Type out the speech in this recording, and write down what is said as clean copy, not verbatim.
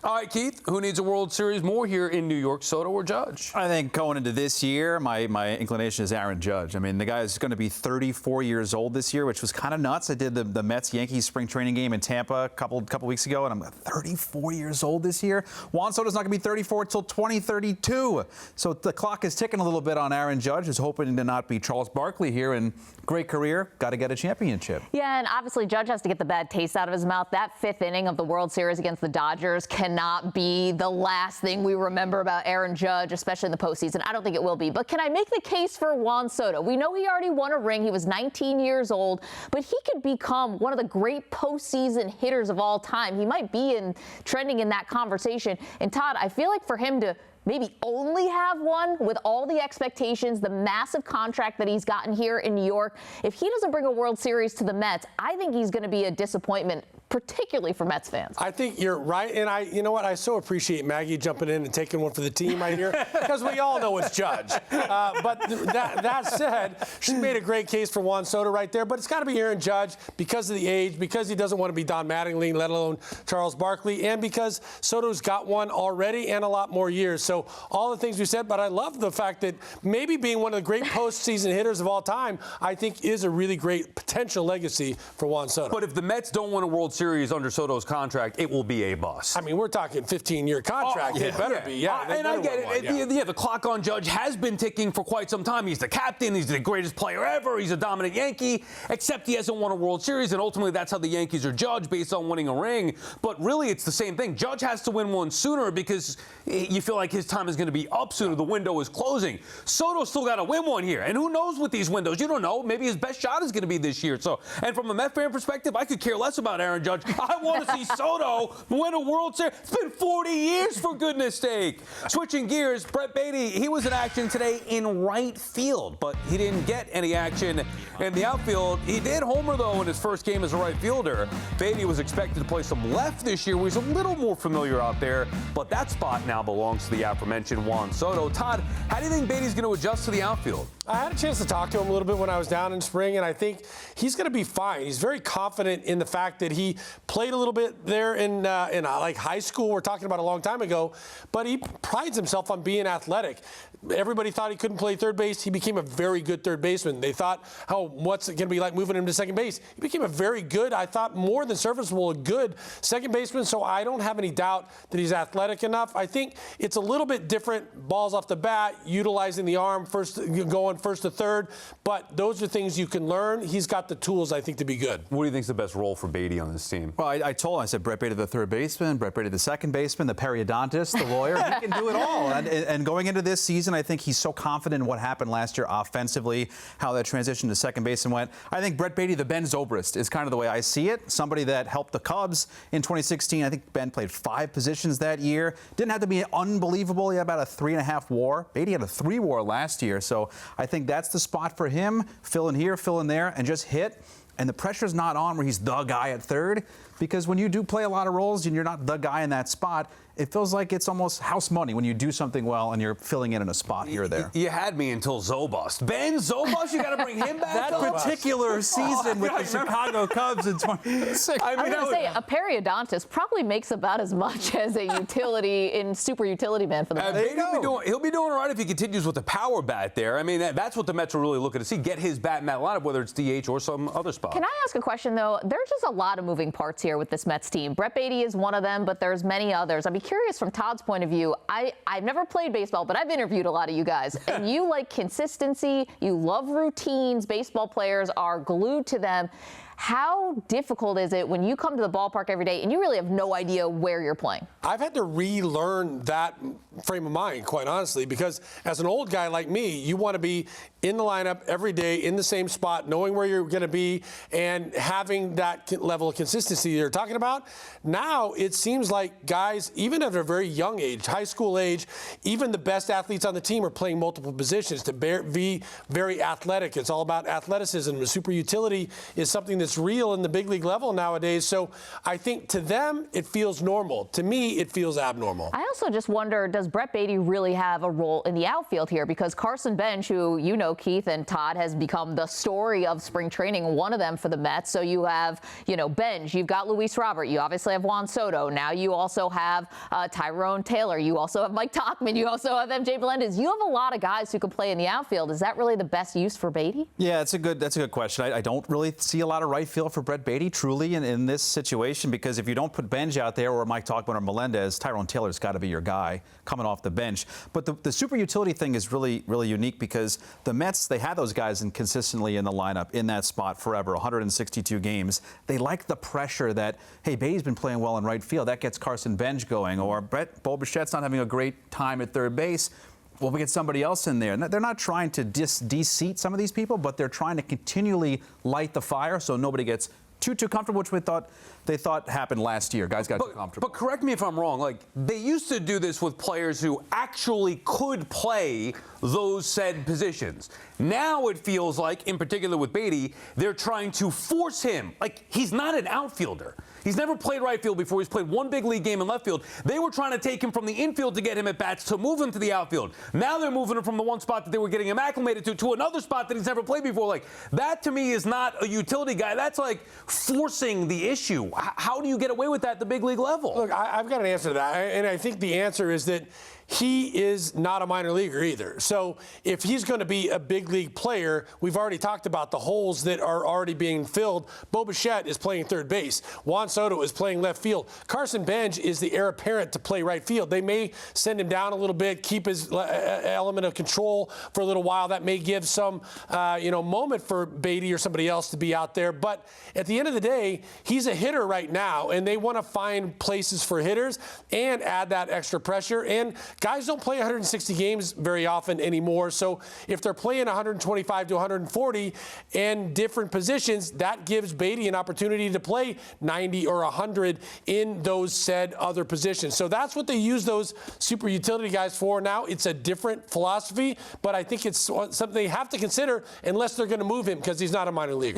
All right, Keith, who needs a World Series more here in New York, Soto or Judge? I think going into this year, my inclination is Aaron Judge. I mean, the guy is going to be 34 years old this year, which was kind of nuts. I did the Mets-Yankees spring training game in Tampa a couple weeks ago, and I'm 34 years old this year. Juan Soto's not going to be 34 until 2032. So the clock is ticking a little bit on Aaron Judge, who's hoping to not be Charles Barkley here. And great career, got to get a championship. Yeah, and obviously Judge has to get the bad taste out of his mouth. That fifth inning of the World Series against the Dodgers cannot be the last thing we remember about Aaron Judge, especially in the postseason. I don't think it will be. But can I make the case for Juan Soto? We know he already won a ring. He was 19 years old, but he could become one of the great postseason hitters of all time. He might be trending in that conversation. And Todd, I feel like for him to maybe only have one with all the expectations, the massive contract that he's gotten here in New York, if he doesn't bring a World Series to the Mets, I think he's going to be a disappointment, particularly for Mets fans. I think you're right, and you know what? I so appreciate Maggie jumping in and taking one for the team right here, because we all know it's Judge. But that said, she made a great case for Juan Soto right there, but it's got to be Aaron Judge because of the age, because he doesn't want to be Don Mattingly, let alone Charles Barkley, and because Soto's got one already and a lot more years. So all the things we said, but I love the fact that maybe being one of the great postseason hitters of all time, I think is a really great potential legacy for Juan Soto. But if the Mets don't win a World Series under Soto's contract, it will be a bust. I mean, we're talking 15-year contract. It better be, yeah. And I get it. The clock on Judge has been ticking for quite some time. He's the captain. He's the greatest player ever. He's a dominant Yankee, except he hasn't won a World Series, and ultimately that's how the Yankees are judged, based on winning a ring. But really, it's the same thing. Judge has to win one sooner because you feel like his time is going to be up sooner. The window is closing. Soto's still got to win one here. And who knows with these windows? You don't know. Maybe his best shot is going to be this year. So, and from a Met fan perspective, I could care less about Aaron Judge. I want to see Soto win a World Series. It's been 40 years, for goodness sake. Switching gears, Brett Baty, he was in action today in right field, but he didn't get any action in the outfield. He did homer, though, in his first game as a right fielder. Baty was expected to play some left this year, where he's a little more familiar out there, but that spot now belongs to the aforementioned Juan Soto. Todd, how do you think Baty's going to adjust to the outfield? I had a chance to talk to him a little bit when I was down in spring, and I think he's going to be fine. He's very confident in the fact that he played a little bit there in like high school. We're talking about a long time ago, but he prides himself on being athletic. Everybody thought he couldn't play third base. He became a very good third baseman. They thought, what's it going to be like moving him to second base? He became a very good, I thought more than serviceable, a good second baseman, so I don't have any doubt that he's athletic enough. I think it's a little bit different, balls off the bat, utilizing the arm, going first to third, but those are things you can learn. He's got the tools, I think, to be good. What do you think is the best role for Baty on this team? Well, I told him, I said Brett Baty the third baseman, Brett Baty the second baseman, the periodontist, the lawyer. He can do it all. And going into this season, I think he's so confident in what happened last year offensively, how that transition to second base and went. I think Brett Baty, the Ben Zobrist, is kind of the way I see it. Somebody that helped the Cubs in 2016. I think Ben played 5 positions that year. Didn't have to be unbelievable. He had about a 3.5 WAR. Baty had a 3 WAR last year. So I think that's the spot for him. Fill in here, fill in there, and just hit. And the pressure's not on where he's the guy at third, because when you do play a lot of roles and you're not the guy in that spot, it feels like it's almost house money when you do something well and you're filling in a spot here or there. You had me until Zobust. Ben Zobust, you got to bring him back. That particular season with the Chicago Cubs in 2016. I was going to say, a periodontist probably makes about as much as a super utility man for the Mets. He'll be doing all right if he continues with the power bat there. I mean, that's what the Mets are really looking to see. Get his bat in that lineup, whether it's DH or some other spot. Can I ask a question, though? There's just a lot of moving parts here with this Mets team. Brett Baty is one of them, but there's many others. I'd be curious from Todd's point of view. I've never played baseball, but I've interviewed a lot of you guys. And you like consistency. You love routines. Baseball players are glued to them. How difficult is it when you come to the ballpark every day and you really have no idea where you're playing? I've had to relearn that frame of mind, quite honestly, because as an old guy like me, you want to be in the lineup every day in the same spot, knowing where you're going to be and having that level of consistency you're talking about. Now it seems like guys, even at a very young age, high school age, even the best athletes on the team are playing multiple positions to be very athletic. It's all about athleticism. The super utility is something that's that's real in the big league level nowadays. So I think to them, it feels normal. To me, it feels abnormal. I also just wonder, does Brett Baty really have a role in the outfield here? Because Carson Bench, who you know, Keith and Todd, has become the story of spring training, one of them for the Mets. So you have, Bench, you've got Luis Robert, you obviously have Juan Soto. Now you also have Tyrone Taylor. You also have Mike Tauchman. You also have MJ Melendez. You have a lot of guys who can play in the outfield. Is that really the best use for Baty? Yeah, that's a good question. I don't really see a lot of right field for Brett Baty, truly, in this situation, because if you don't put Benj out there or Mike Tauchman or Melendez, Tyrone Taylor's got to be your guy coming off the bench. But the super utility thing is really, really unique because the Mets, they had those guys consistently in the lineup in that spot forever, 162 games. They like the pressure that, hey, Baty's been playing well in right field. That gets Carson Benj going. Or Brett Bobichette's not having a great time at third base. Well, we get somebody else in there. They're not trying to de-seat some of these people, but they're trying to continually light the fire so nobody gets too comfortable, which they thought happened last year. Guys got too comfortable. But correct me if I'm wrong. Like, they used to do this with players who actually could play those said positions. Now it feels like, in particular with Baty, they're trying to force him. Like, he's not an outfielder. He's never played right field before. He's played one big league game in left field. They were trying to take him from the infield to get him at bats to move him to the outfield. Now they're moving him from the one spot that they were getting him acclimated to another spot that he's never played before. Like, that to me is not a utility guy. That's like forcing the issue. How do you get away with that at the big league level? Look, I've got an answer to that, and I think the answer is that he is not a minor leaguer either. So if he's going to be a big league player, we've already talked about the holes that are already being filled. Bo Bichette is playing third base. Juan Soto is playing left field. Carson Benj is the heir apparent to play right field. They may send him down a little bit, keep his element of control for a little while. That may give some, moment for Baty or somebody else to be out there. But at the end of the day, he's a hitter right now, and they want to find places for hitters and add that extra pressure. And guys don't play 160 games very often anymore. So if they're playing 125 to 140 and different positions, that gives Baty an opportunity to play 90 or 100 in those said other positions. So that's what they use those super utility guys for now. It's a different philosophy, but I think it's something they have to consider unless they're going to move him because he's not a minor leaguer.